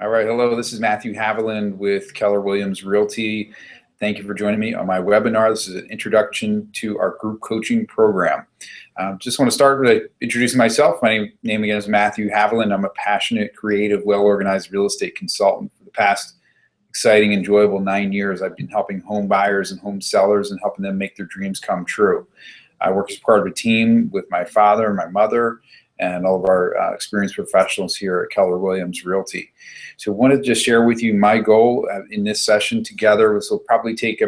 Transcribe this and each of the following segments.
All right, hello, this is Matthew Haviland with Keller Williams Realty. Thank you for joining me on my webinar. This is an introduction to our group coaching program. Just want to start with introducing myself. My name again is Matthew Haviland. I'm a passionate, creative, well-organized real estate consultant. For the past exciting, enjoyable 9 years, I've been helping home buyers and home sellers and helping them make their dreams come true. I work as part of a team with my father and my mother and all of our experienced professionals here at Keller Williams Realty. So I wanted to just share with you my goal in this session together. This will probably take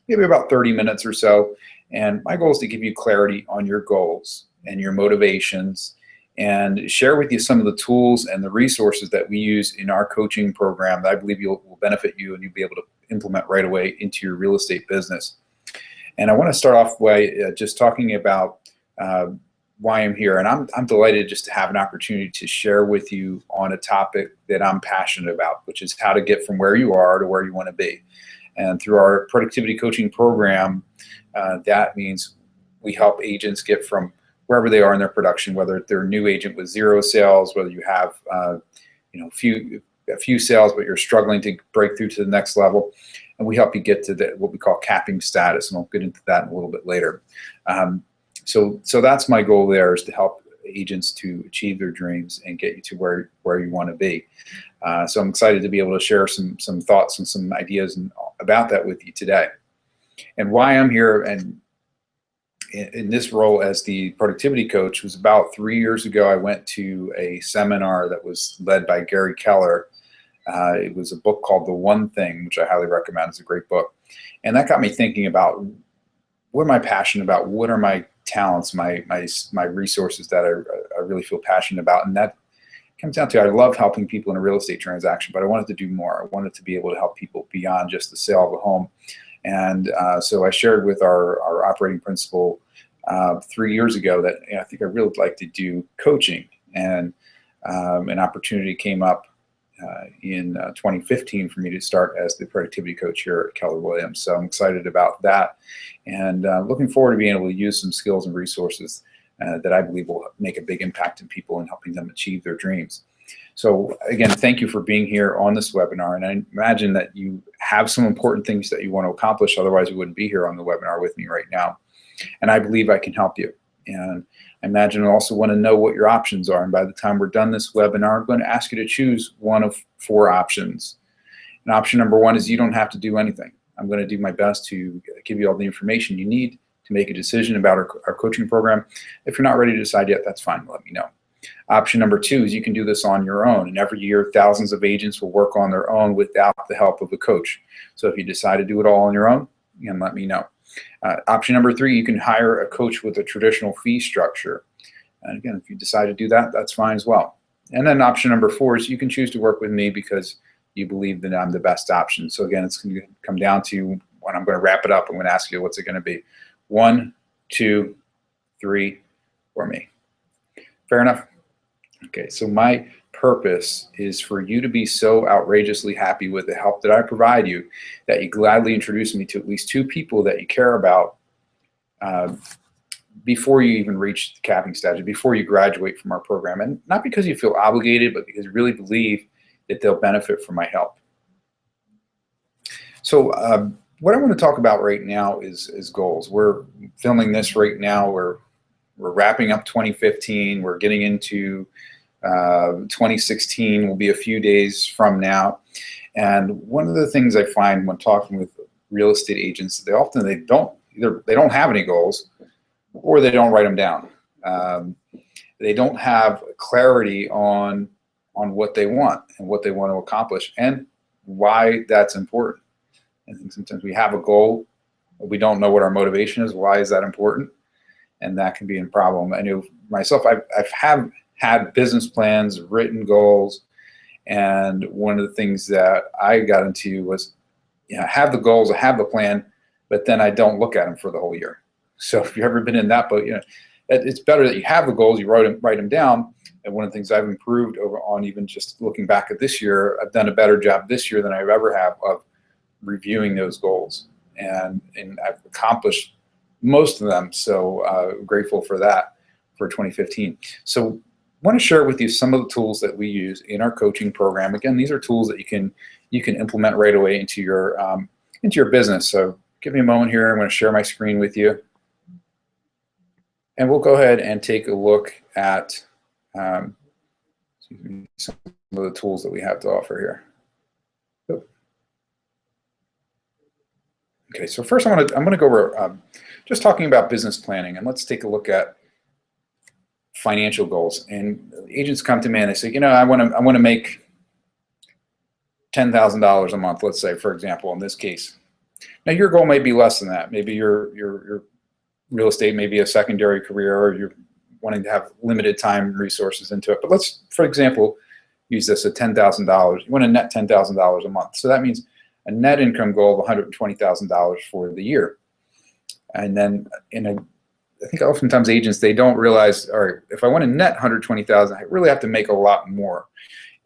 maybe about 30 minutes or so. And my goal is to give you clarity on your goals and your motivations and share with you some of the tools and the resources that we use in our coaching program that I believe will benefit you and you'll be able to implement right away into your real estate business. And I want to start off by just talking about why I'm here. And I'm delighted just to have an opportunity to share with you on a topic that I'm passionate about, which is how to get from where you are to where you want to be. And through our productivity coaching program, that means we help agents get from wherever they are in their production, whether they're a new agent with 0 sales, whether you have a few sales, but you're struggling to break through to the next level. And we help you get to what we call capping status, and I'll get into that in a little bit later. So that's my goal there, is to help agents to achieve their dreams and get you to where you want to be. So I'm excited to be able to share some thoughts and some ideas about that with you today. And why I'm here and in this role as the productivity coach was about 3 years ago. I went to a seminar that was led by Gary Keller. It was a book called The One Thing, which I highly recommend. It's a great book. And that got me thinking about what am I passionate about? What are my talents, my resources that I really feel passionate about? And that comes down to I love helping people in a real estate transaction, but I wanted to do more. I wanted to be able to help people beyond just the sale of a home. And so I shared with our operating principal 3 years ago that I think I really would like to do coaching. And an opportunity came up in 2015 for me to start as the productivity coach here at Keller Williams. So I'm excited about that and looking forward to being able to use some skills and resources that I believe will make a big impact in people and helping them achieve their dreams. So again, thank you for being here on this webinar, and I imagine that you have some important things that you want to accomplish, otherwise you wouldn't be here on the webinar with me right now. And I believe I can help you. And I imagine you also want to know what your options are. And by the time we're done this webinar, I'm going to ask you to choose one of 4 options. And option number 1 is you don't have to do anything. I'm going to do my best to give you all the information you need to make a decision about our coaching program. If you're not ready to decide yet, that's fine. Let me know. Option number 2 is you can do this on your own. And every year, thousands of agents will work on their own without the help of a coach. So if you decide to do it all on your own, again, let me know. Option number 3, you can hire a coach with a traditional fee structure. And again, if you decide to do that, that's fine as well. And then option number 4 is you can choose to work with me because you believe that I'm the best option. So again, it's going to come down to when I'm going to wrap it up. I'm going to ask you, what's it going to be? 1, 2, 3 for me. Fair enough? Okay, so my purpose is for you to be so outrageously happy with the help that I provide you that you gladly introduce me to at least 2 people that you care about before you even reach the capping stage, before you graduate from our program. And not because you feel obligated, but because you really believe that they'll benefit from my help. So what I want to talk about right now is goals. We're filming this right now. We're wrapping up 2015. We're getting into 2016 will be a few days from now. And one of the things I find when talking with real estate agents, they don't have any goals, or they don't write them down. They don't have clarity on what they want and what they want to accomplish and why that's important. I think sometimes we have a goal, but we don't know what our motivation is. Why is that important? And that can be a problem. I know myself, I've had business plans, written goals, and one of the things that I got into was, I have the goals, I have the plan, but then I don't look at them for the whole year. So if you've ever been in that boat, it's better that you have the goals, you write them down. And one of the things I've improved on, even just looking back at this year, I've done a better job this year than I've ever have of reviewing those goals, and I've accomplished most of them. So grateful for that for 2015. So want to share with you some of the tools that we use in our coaching program. Again, these are tools that you can implement right away into your business. So give me a moment here. I'm going to share my screen with you, and we'll go ahead and take a look at some of the tools that we have to offer here. Okay, so first I'm going to go over just talking about business planning, and let's take a look at financial goals. And agents come to me and they say, I want to make $10,000 a month, let's say, for example, in this case. Now your goal may be less than that. Maybe your real estate may be a secondary career, or you're wanting to have limited time resources into it. But let's, for example, use this at $10,000. You want to net $10,000 a month. So that means a net income goal of $120,000 for the year. And then I think oftentimes agents, they don't realize, all right, if I want to net $120,000, I really have to make a lot more.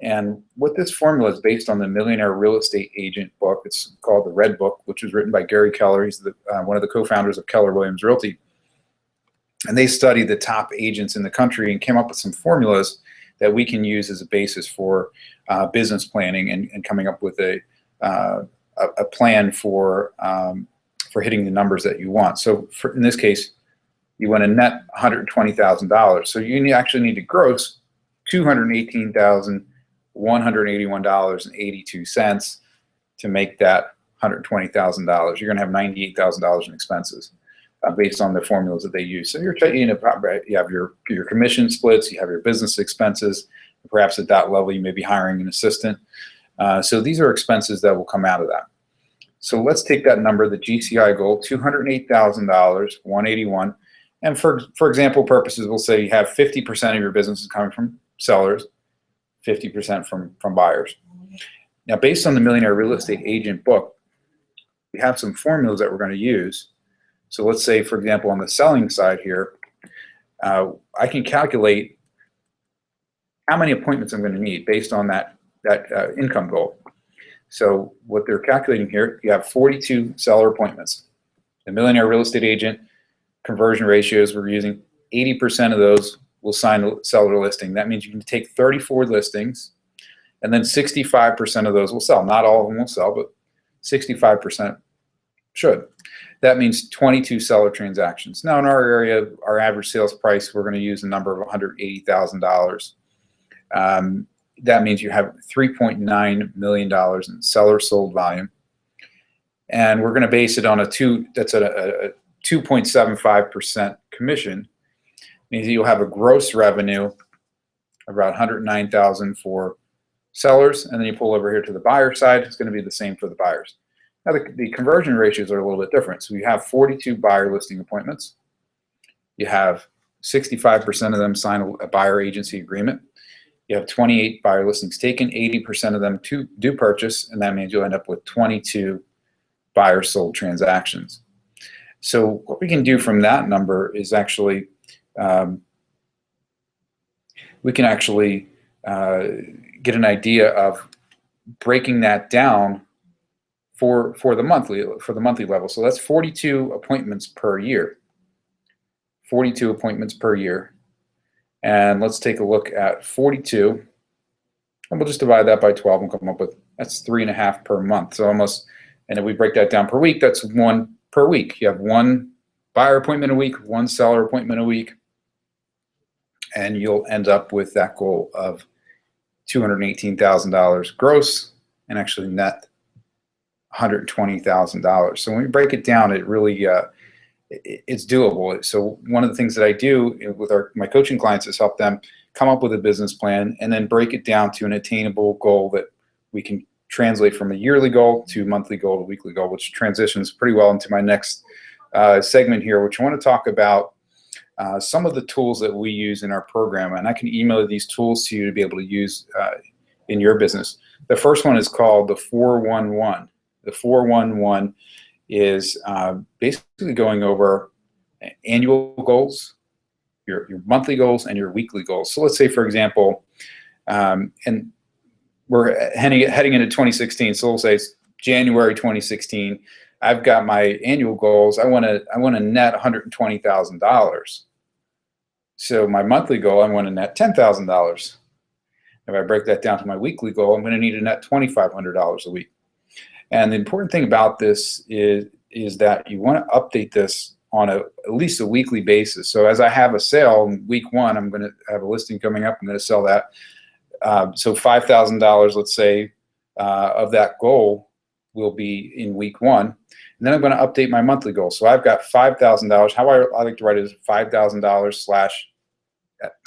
And what this formula is based on the Millionaire Real Estate Agent book. It's called the Red Book, which was written by Gary Keller. He's one of the co-founders of Keller Williams Realty. And they studied the top agents in the country and came up with some formulas that we can use as a basis for business planning and coming up with a plan for hitting the numbers that you want. So in this case, you want to net $120,000. So you actually need to gross $218,181.82 to make that $120,000. You're going to have $98,000 in expenses based on the formulas that they use. So you have your commission splits, you have your business expenses. Perhaps at that level, you may be hiring an assistant. So these are expenses that will come out of that. So let's take that number, the GCI goal, $208,181. And for example purposes, we'll say you have 50% of your business is coming from sellers, 50% from buyers. Now, based on the Millionaire Real Estate Agent book, we have some formulas that we're going to use. So let's say, for example, on the selling side here, I can calculate how many appointments I'm going to need based on that income goal. So what they're calculating here, you have 42 seller appointments. The Millionaire Real Estate Agent conversion ratios we're using, 80% of those will sign a seller listing. That means you can take 34 listings, and then 65% of those will sell. Not all of them will sell, but 65% should. That means 22 seller transactions. Now in our area, our average sales price, we're going to use a number of $180,000. That means you have $3.9 million in seller sold volume. And we're going to base it on a 2.75% commission. Means you'll have a gross revenue of about $109,000 for sellers, and then you pull over here to the buyer side, it's going to be the same for the buyers. Now the conversion ratios are a little bit different. So you have 42 buyer listing appointments. You have 65% of them sign a buyer agency agreement. You have 28 buyer listings taken, 80% of them do purchase, and that means you'll end up with 22 buyer sold transactions. So what we can do from that number is actually we can actually get an idea of breaking that down for the monthly level. So that's 42 appointments per year. 42 appointments per year. And let's take a look at 42. And we'll just divide that by 12 and come up with, that's 3.5 per month. So almost, and if we break that down per week, that's 1 per week. You have 1 buyer appointment a week, 1 seller appointment a week, and you'll end up with that goal of $218,000 gross and actually net $120,000. So when we break it down, it really it's doable. So one of the things that I do with my coaching clients is help them come up with a business plan and then break it down to an attainable goal that we can translate from a yearly goal to monthly goal to weekly goal, which transitions pretty well into my next segment here, which I want to talk about some of the tools that we use in our program. And I can email these tools to you to be able to use in your business. The first one is called the 411. The 411 is basically going over annual goals, your monthly goals, and your weekly goals. So let's say, for example, and we're heading into 2016. So we'll say it's January 2016. I've got my annual goals. I want to net $120,000. So my monthly goal, I want to net $10,000. If I break that down to my weekly goal, I'm going to need a net $2,500 a week. And the important thing about this is that you want to update this on at least a weekly basis. So as I have a sale in week 1, I'm going to have a listing coming up. I'm going to sell that. So $5,000, let's say, of that goal will be in week 1. And then I'm going to update my monthly goal. So I've got $5,000. How I like to write it is $5,000 slash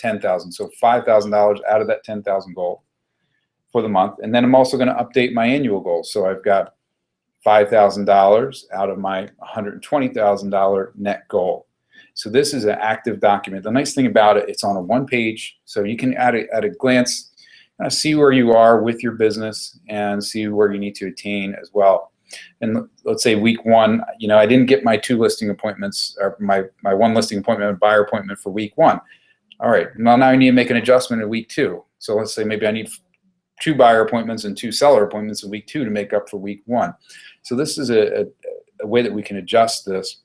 $10,000. So $5,000 out of that $10,000 goal for the month. And then I'm also going to update my annual goal. So I've got $5,000 out of my $120,000 net goal. So this is an active document. The nice thing about it, it's on a one-page, so you can at a glance see where you are with your business and see where you need to attain as well. And let's say week 1, I didn't get my 2 listing appointments, or my 1 listing appointment and buyer appointment for week 1. All right, well, now I need to make an adjustment in week 2. So let's say maybe I need 2 buyer appointments and 2 seller appointments in week 2 to make up for week 1. So this is a way that we can adjust this.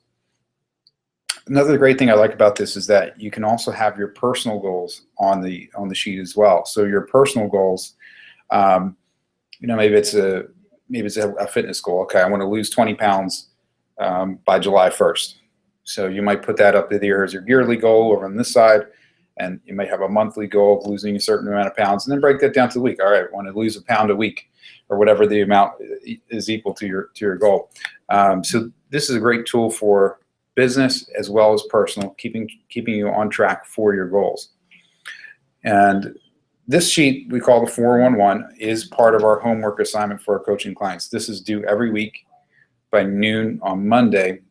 Another great thing I like about this is that you can also have your personal goals on the sheet as well. So your personal goals, maybe it's a fitness goal. Okay, I want to lose 20 pounds by July 1st. So you might put that up there as your yearly goal over on this side, and you might have a monthly goal of losing a certain amount of pounds, and then break that down to the week. All right, I want to lose a pound a week, or whatever the amount is equal to your goal. So this is a great tool for business as well as personal, keeping you on track for your goals. And this sheet we call the 411 is part of our homework assignment for our coaching clients. This is due every week by noon on Monday,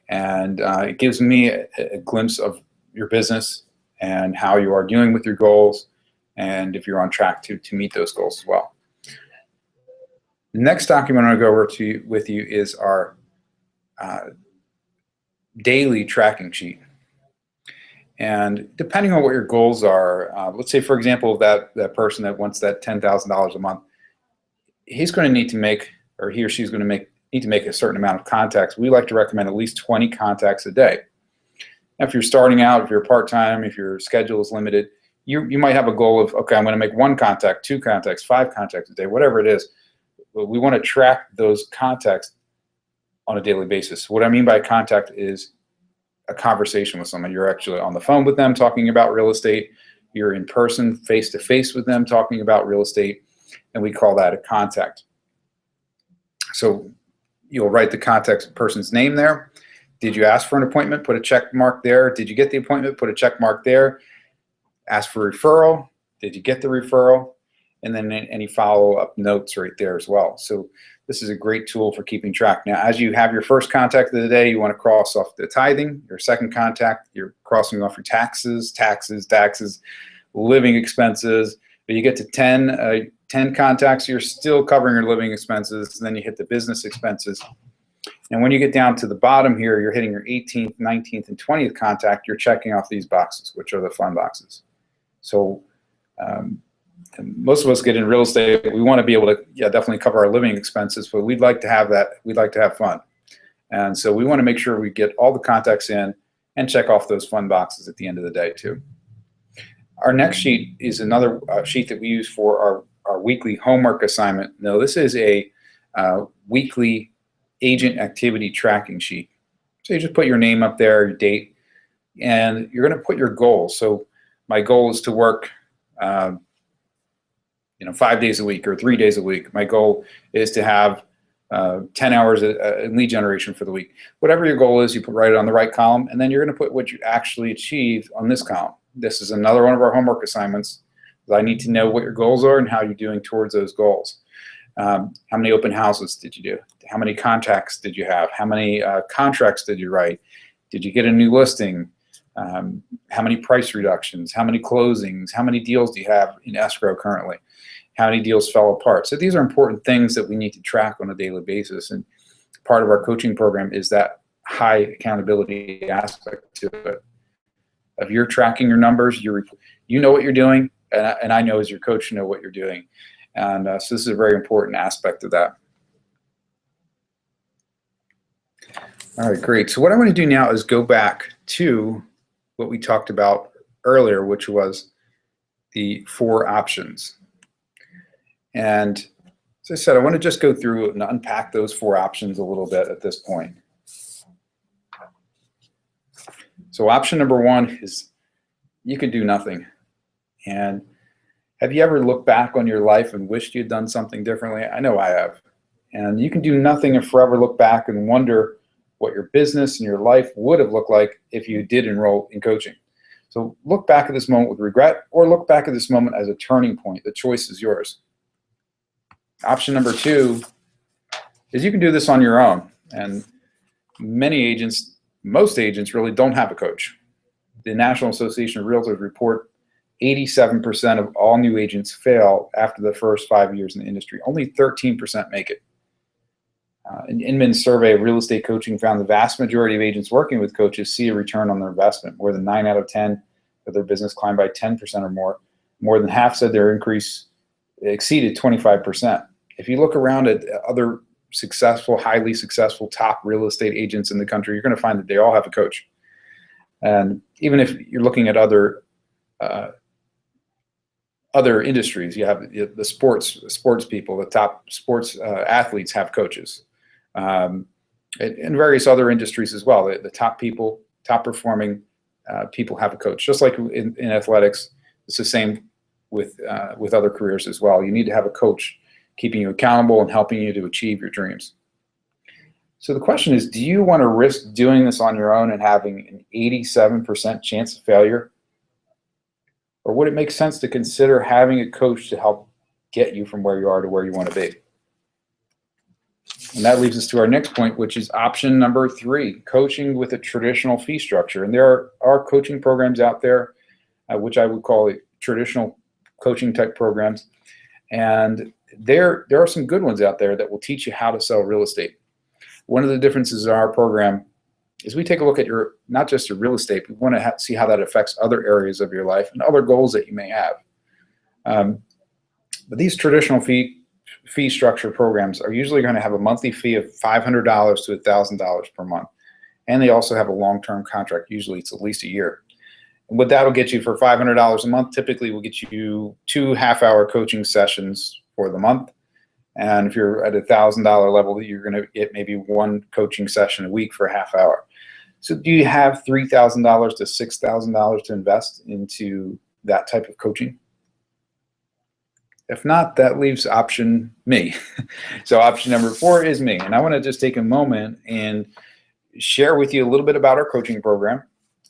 and it gives me a glimpse of your business and how you are dealing with your goals, and if you're on track to meet those goals as well. The next document I'm going to go over with you is our daily tracking sheet. And depending on what your goals are, let's say, for example, that person that wants that $10,000 a month, he's going to need to make, or he or she's going to need to make a certain amount of contacts. We like to recommend at least 20 contacts a day. Now, if you're starting out, if you're part-time, if your schedule is limited, you might have a goal of, okay, I'm going to make 1 contact, 2 contacts, 5 contacts a day, whatever it is. But we want to track those contacts on a daily basis. What I mean by contact is a conversation with someone. You're actually on the phone with them talking about real estate. You're in person, face-to-face with them talking about real estate, and we call that a contact. So you'll write the contact person's name there. Did you ask for an appointment? Put a check mark there. Did you get the appointment? Put a check mark there. Ask for referral. Did you get the referral? And then any follow-up notes right there as well. So this is a great tool for keeping track. Now, as you have your first contact of the day, you want to cross off the tithing. Your second contact, you're crossing off your taxes, living expenses. But you get to 10 contacts, you're still covering your living expenses. And then you hit the business expenses. And when you get down to the bottom here, you're hitting your 18th, 19th, and 20th contact. You're checking off these boxes, which are the fun boxes. So most of us get in real estate. We want to be able to, definitely cover our living expenses, but we'd like to have that. We'd like to have fun. And so we want to make sure we get all the contacts in and check off those fun boxes at the end of the day too. Our next sheet is another sheet that we use for our weekly homework assignment. Now, this is a weekly agent activity tracking sheet. So you just put your name up there, your date, and you're going to put your goals. So my goal is to work 5 days a week or 3 days a week. My goal is to have 10 hours in lead generation for the week. Whatever your goal is, you write it on the right column, and then you're going to put what you actually achieved on this column. This is another one of our homework assignments. I need to know what your goals are and how you're doing towards those goals. How many open houses did you do? How many contacts did you have? How many contracts did you write? Did you get a new listing? How many price reductions? How many closings? How many deals do you have in escrow currently? How many deals fell apart? So these are important things that we need to track on a daily basis. And part of our coaching program is that high accountability aspect to it. If you're tracking your numbers, you know what you're doing, and I know as your coach know what you're doing. And so this is a very important aspect of that. All right, great. So what I want to do now is go back to what we talked about earlier, which was the 4 options. And as I said, I want to just go through and unpack those 4 options a little bit at this point. So option number 1 is you could do nothing. And have you ever looked back on your life and wished you'd done something differently? I know I have. And you can do nothing and forever look back and wonder what your business and your life would have looked like if you did enroll in coaching. So look back at this moment with regret, or look back at this moment as a turning point. The choice is yours. Option number 2 is you can do this on your own. And many agents, most agents really don't have a coach. The National Association of Realtors report 87% of all new agents fail after the first 5 years in the industry. Only 13% make it. An Inman's survey of real estate coaching found the vast majority of agents working with coaches see a return on their investment. More than 9 out of 10 of their business climbed by 10% or more. More than half said their increase exceeded 25%. If you look around at other successful, highly successful top real estate agents in the country, you're going to find that they all have a coach. And even if you're looking at other industries, you have the sports people, the top sports athletes have coaches. In various other industries as well, the top people, top performing people have a coach. Just like in athletics, it's the same with other careers as well. You need to have a coach keeping you accountable and helping you to achieve your dreams. So the question is, do you want to risk doing this on your own and having an 87% chance of failure? Or would it make sense to consider having a coach to help get you from where you are to where you want to be? And that leads us to our next point, which is option number 3, coaching with a traditional fee structure. And there are coaching programs out there, which I would call traditional coaching type programs. And there are some good ones out there that will teach you how to sell real estate. One of the differences in our program is we take a look at not just your real estate, we want to see how that affects other areas of your life and other goals that you may have. But these traditional fee structure programs are usually going to have a monthly fee of $500 to $1,000 per month. And they also have a long-term contract. Usually it's at least a year. And what that'll get you for $500 a month typically will get you 2 half-hour coaching sessions for the month. And if you're at $1,000 level, you're going to get maybe 1 coaching session a week for a half hour. So do you have $3,000 to $6,000 to invest into that type of coaching? If not, that leaves option me. So option number 4 is me. And I want to just take a moment and share with you a little bit about our coaching program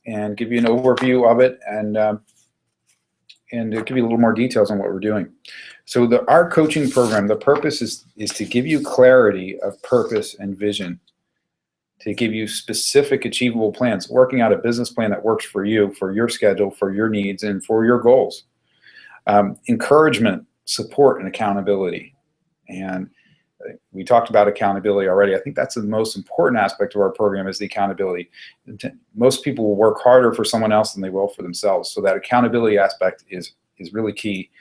and give you an overview of it and give you a little more details on what we're doing. So our coaching program, the purpose is to give you clarity of purpose and vision, to give you specific achievable plans, working out a business plan that works for you, for your schedule, for your needs, and for your goals. Encouragement, support, and accountability. And we talked about accountability already. I think that's the most important aspect of our program is the accountability. Most people will work harder for someone else than they will for themselves. So that accountability aspect is really key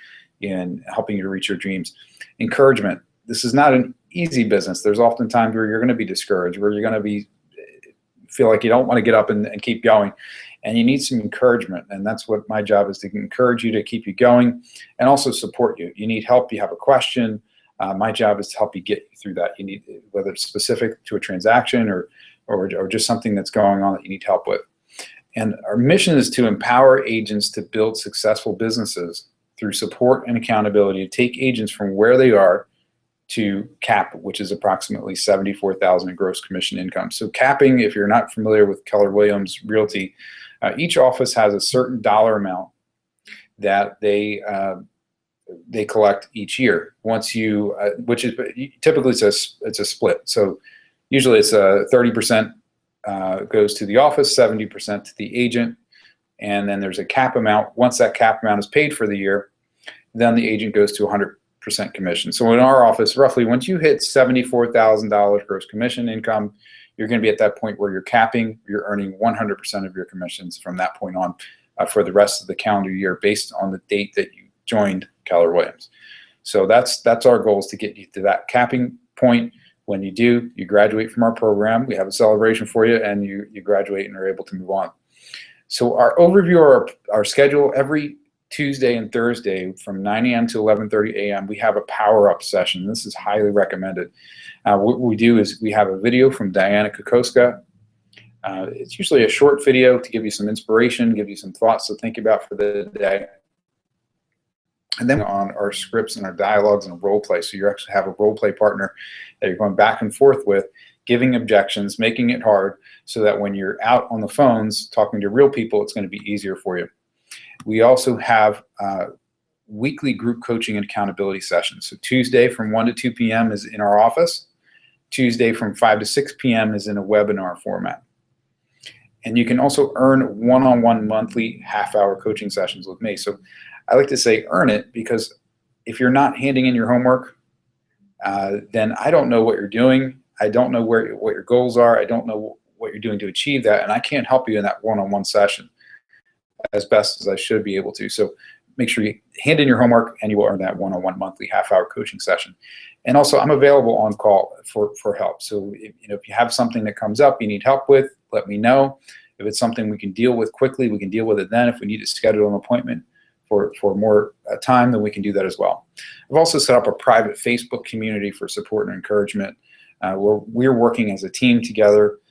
in helping you to reach your dreams. Encouragement. This is not an easy business. There's often times where you're going to be discouraged, where you're going to feel like you don't want to get up and keep going. And you need some encouragement. And that's what my job is, to encourage you to keep you going and also support you. You need help, you have a question. My job is to help you get through that. You need, whether it's specific to a transaction or just something that's going on that you need help with. And our mission is to empower agents to build successful businesses through support and accountability, to take agents from where they are to cap, which is approximately $74,000 in gross commission income. So capping, if you're not familiar with Keller Williams Realty, each office has a certain dollar amount that they collect each year. Once you, which is typically it's a split. So usually it's 30% goes to the office, 70% to the agent, and then there's a cap amount. Once that cap amount is paid for the year, then the agent goes to 100% commission. So in our office, roughly, once you hit $74,000 gross commission income, you're going to be at that point where you're capping, you're earning 100% of your commissions from that point on for the rest of the calendar year based on the date that you joined Keller Williams. So that's our goal, is to get you to that capping point. When you do, you graduate from our program. We have a celebration for you, and you graduate and are able to move on. So our overview of our schedule, every Tuesday and Thursday from 9 a.m. to 11:30 a.m. we have a power-up session. This is highly recommended. What we do is we have a video from Diana Kokoska. It's usually a short video to give you some inspiration, give you some thoughts to think about for the day. And then on our scripts and our dialogues and role play. So you actually have a role play partner that you're going back and forth with, giving objections, making it hard, so that when you're out on the phones talking to real people, it's going to be easier for you. We also have weekly group coaching and accountability sessions. So Tuesday from 1 to 2 p.m. is in our office. Tuesday from 5 to 6 p.m. is in a webinar format. And you can also earn one-on-one monthly half-hour coaching sessions with me. So I like to say earn it, because if you're not handing in your homework, then I don't know what you're doing. I don't know what your goals are. I don't know what you're doing to achieve that, and I can't help you in that one-on-one session as best as I should be able to. So make sure you hand in your homework, and you will earn that one-on-one monthly half-hour coaching session. And also, I'm available on call for help. So if you have something that comes up you need help with, let me know. If it's something we can deal with quickly, we can deal with it then. If we need to schedule an appointment for more time, then we can do that as well. I've also set up a private Facebook community for support and encouragement, where we're working as a team together